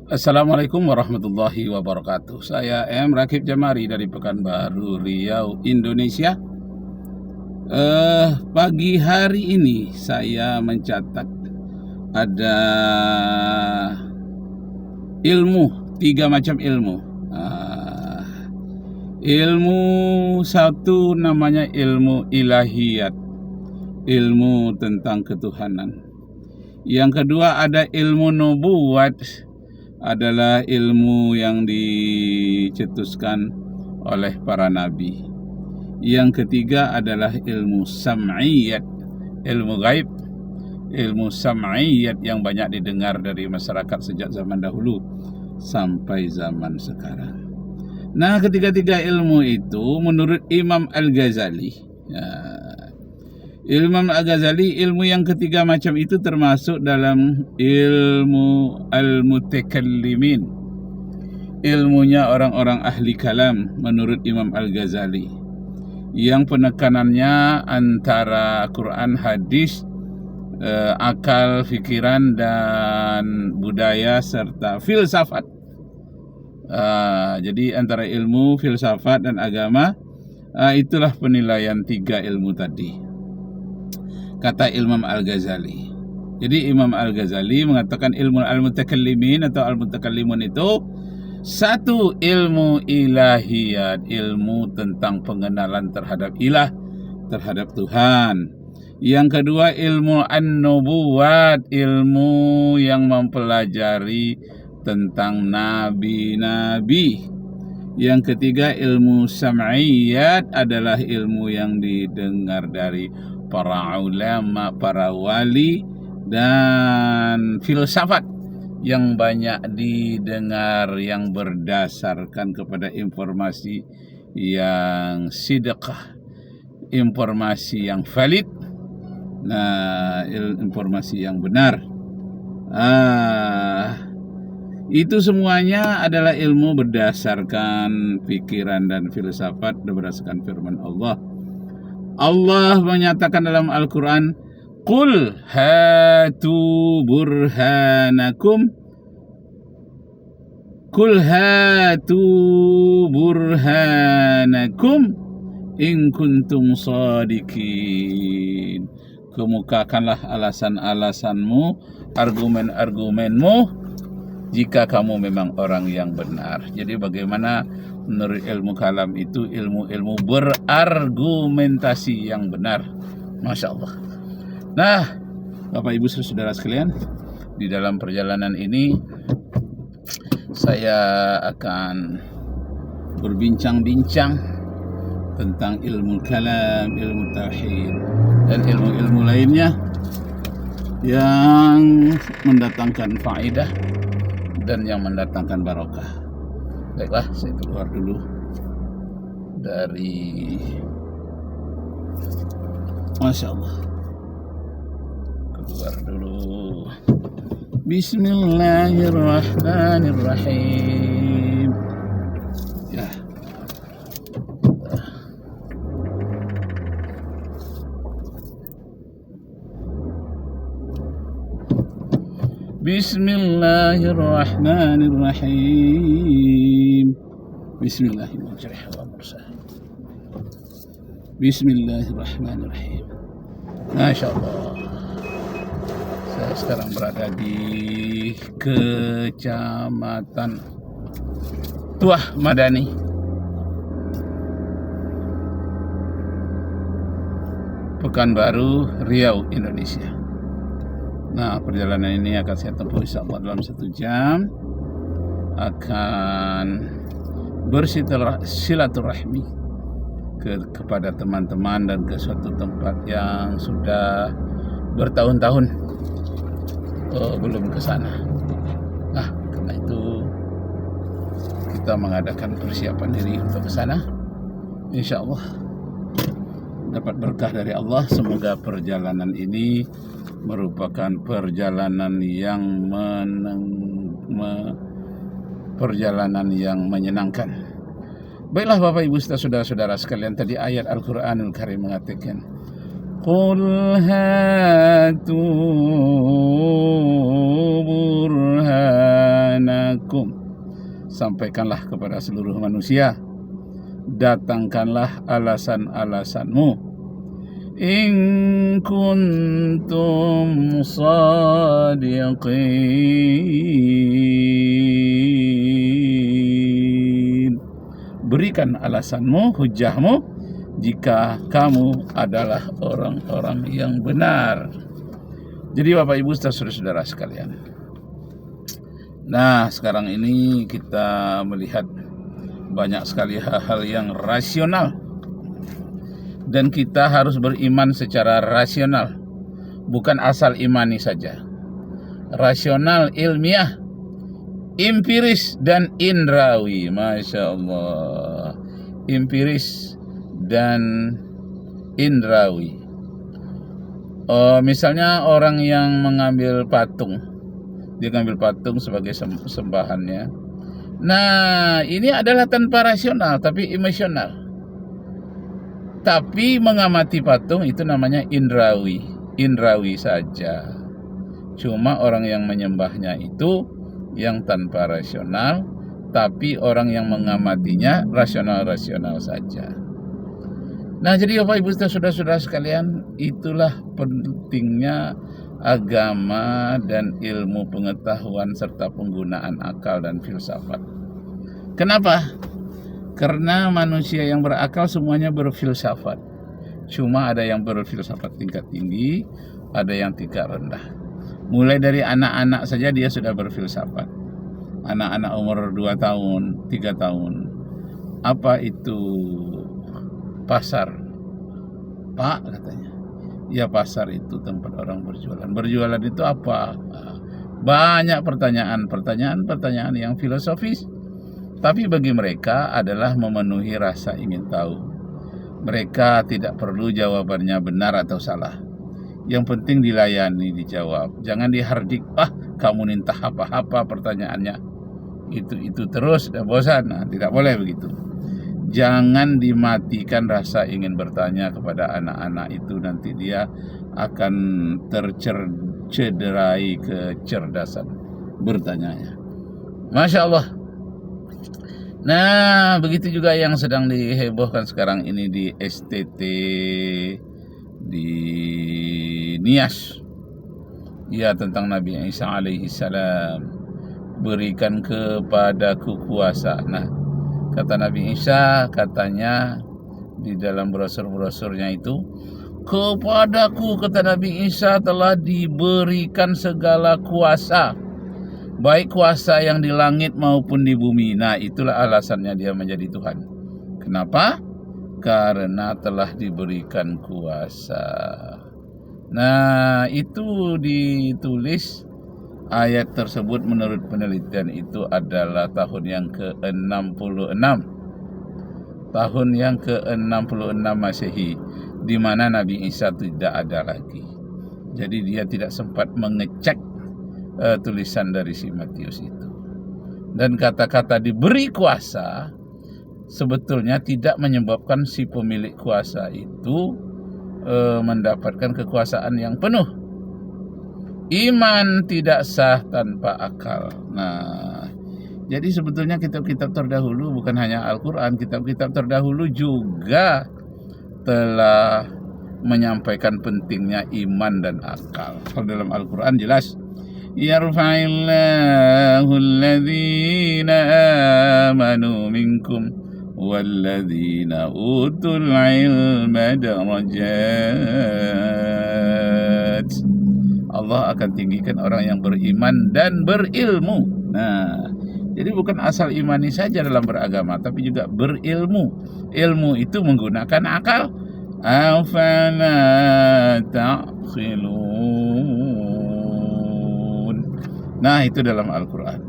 Assalamualaikum warahmatullahi wabarakatuh. Saya Rakib Jamari dari Pekanbaru, Riau, Indonesia. Pagi hari ini saya mencatat ada tiga macam ilmu. Ilmu satu namanya ilmu ilahiyat, ilmu tentang ketuhanan. Yang kedua ada ilmu nubuwat, adalah ilmu yang dicetuskan oleh para nabi. Yang ketiga adalah ilmu sam'iyat, ilmu gaib, ilmu sam'iyat yang banyak didengar dari masyarakat sejak zaman dahulu sampai zaman sekarang. Nah, ketiga-tiga ilmu itu menurut Imam Al-Ghazali, Imam Al-Ghazali, ilmu yang ketiga macam itu termasuk dalam ilmu al-mutakallimin, ilmunya orang-orang ahli kalam menurut Imam Al-Ghazali, yang penekanannya antara Quran, hadis, akal, fikiran, dan budaya serta filsafat. Jadi antara ilmu, filsafat, dan agama, itulah penilaian tiga ilmu tadi, kata Imam Al-Ghazali. Jadi Imam Al-Ghazali mengatakan ilmu al-mutakallimin atau al-mutakallimun itu satu, ilmu ilahiyat, ilmu tentang pengenalan terhadap ilah, terhadap Tuhan. Yang kedua ilmu an-nubuwat, ilmu yang mempelajari tentang nabi-nabi. Yang ketiga ilmu sam'iyat, adalah ilmu yang didengar dari para ulama, para wali, dan filsafat yang banyak didengar, yang berdasarkan kepada informasi yang sidqah, informasi yang valid, informasi yang benar. Itu semuanya adalah ilmu berdasarkan pikiran dan filsafat, berdasarkan firman Allah. Allah menyatakan dalam Al-Quran, Qul hatu burhanakum, Qul hatu burhanakum in kuntum sadiqin. Kemukakanlah alasan-alasanmu, argumen-argumenmu, jika kamu memang orang yang benar. Jadi bagaimana menurut ilmu kalam itu ilmu-ilmu berargumentasi yang benar. Masya Allah. Nah, Bapak Ibu saudara sekalian, di dalam perjalanan ini saya akan berbincang-bincang tentang ilmu kalam, ilmu tauhid, dan ilmu-ilmu lainnya yang mendatangkan faedah dan yang mendatangkan barokah. Baiklah, saya keluar dulu dari, Masya Allah, keluar dulu. Bismillahirrahmanirrahim. Ya. Bismillahirrahmanirrahim. Bismillahirrahmanirrahim. Bismillahirrahmanirrahim. Masya Allah. Saya sekarang berada di Kecamatan Tuah Madani, Pekanbaru, Riau, Indonesia. Nah, perjalanan ini akan saya tempuh insyaallah dalam 1 jam. Akan bersilaturahmi kepada teman-teman dan ke suatu tempat yang sudah bertahun-tahun belum ke sana. Nah, karena itu kita mengadakan persiapan diri untuk ke sana. Insyaallah dapat berkah dari Allah. Semoga perjalanan ini merupakan perjalanan yang menyenangkan. Baiklah Bapak Ibu saudara-saudara sekalian, tadi ayat Al-Quranul Karim mengatakan, Qul hatu burhanakum. Sampaikanlah kepada seluruh manusia, datangkanlah alasan-alasanmu. In kuntum sadiqin. Berikan alasanmu, hujahmu, jika kamu adalah orang-orang yang benar. Jadi Bapak Ibu saudara-saudara sekalian, nah sekarang ini kita melihat banyak sekali hal-hal yang rasional, dan kita harus beriman secara rasional, bukan asal imani saja. Rasional, ilmiah, empiris, dan indrawi. Masya Allah, empiris dan indrawi. Misalnya orang yang mengambil patung, dia mengambil patung sebagai sembahannya. Nah, ini adalah tanpa rasional tapi emosional. Tapi mengamati patung itu namanya indrawi saja. Cuma orang yang menyembahnya itu yang tanpa rasional, tapi orang yang mengamatinya rasional saja. Nah, jadi Bapak Ibu saudara-saudara sekalian, itulah pentingnya agama dan ilmu pengetahuan serta penggunaan akal dan filsafat. Kenapa? Karena manusia yang berakal semuanya berfilsafat. Cuma ada yang berfilsafat tingkat tinggi, ada yang tingkat rendah. Mulai dari anak-anak saja dia sudah berfilsafat. Anak-anak umur 2 tahun, 3 tahun. Apa itu pasar? Pak, katanya. Ya, pasar itu tempat orang berjualan. Berjualan itu apa? Banyak pertanyaan yang filosofis. Tapi bagi mereka adalah memenuhi rasa ingin tahu. Mereka tidak perlu jawabannya benar atau salah. Yang penting dilayani, dijawab. Jangan dihardik, kamu minta apa-apa pertanyaannya. Itu terus, dah bosan. Nah, tidak boleh begitu. Jangan dimatikan rasa ingin bertanya kepada anak-anak itu, nanti dia akan tercederai kecerdasan bertanyanya. Masya Allah. Nah, begitu juga yang sedang dihebohkan sekarang ini di STT, di Nias. Ya, tentang Nabi Isa alaihi salam. Berikan kepadaku kuasa. Nah, kata Nabi Isa, katanya di dalam brosur-brosurnya itu, kepadaku, kata Nabi Isa, telah diberikan segala kuasa, baik kuasa yang di langit maupun di bumi. Nah, itulah alasannya dia menjadi Tuhan. Kenapa? Karena telah diberikan kuasa. Nah, itu ditulis ayat tersebut menurut penelitian itu adalah tahun yang ke-66. Tahun yang ke-66 Masehi, di mana Nabi Isa tidak ada lagi. Jadi dia tidak sempat mengecek tulisan dari si Matius itu. Dan kata-kata diberi kuasa sebetulnya tidak menyebabkan si pemilik kuasa itu mendapatkan kekuasaan yang penuh. Iman tidak sah tanpa akal. Nah, jadi sebetulnya kitab-kitab terdahulu, bukan hanya Al-Quran, kitab-kitab terdahulu juga telah menyampaikan pentingnya iman dan akal. Kalau dalam Al-Quran jelas, yarfa'illahu alladhina amanu minkum walladzina utul ilma darajat. Allah akan tinggikan orang yang beriman dan berilmu. Nah, jadi bukan asal imani saja dalam beragama, tapi juga berilmu. Ilmu itu menggunakan akal. Afala ta'qilun. Nah, itu dalam Al-Quran.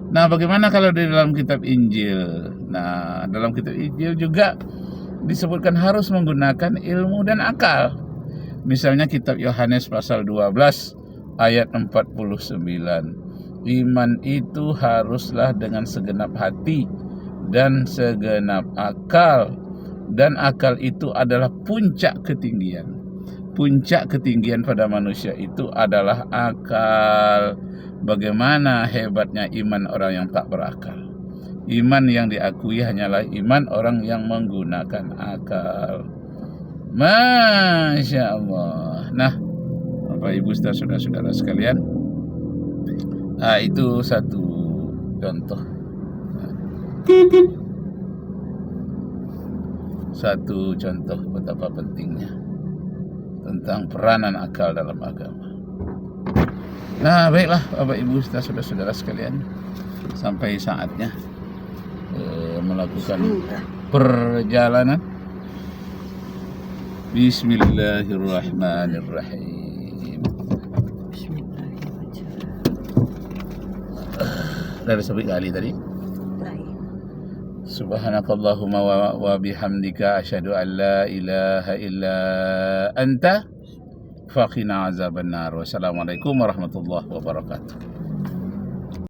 Nah, bagaimana kalau di dalam kitab Injil? Nah, dalam kitab Injil juga disebutkan harus menggunakan ilmu dan akal. Misalnya kitab Yohanes pasal 12 ayat 49. Iman itu haruslah dengan segenap hati dan segenap akal. Dan akal itu adalah puncak ketinggian. puncak ketinggian pada manusia itu adalah akal. Bagaimana hebatnya iman orang yang tak berakal. Iman yang diakui hanyalah iman orang yang menggunakan akal. Masya Allah. Nah, Bapak Ibu saudara-saudara sekalian, itu satu contoh. Satu contoh betapa pentingnya tentang peranan akal dalam agama. Nah, baiklah Bapak Ibu saudara-saudara sekalian, sampai saatnya melakukan perjalanan. Bismillahirrahmanirrahim. Dari sampai kali tadi. Subhanakallahumma wa bihamdika asyhadu an la ilaha illa anta faqina azabannar. Wassalamualaikum warahmatullahi wabarakatuh.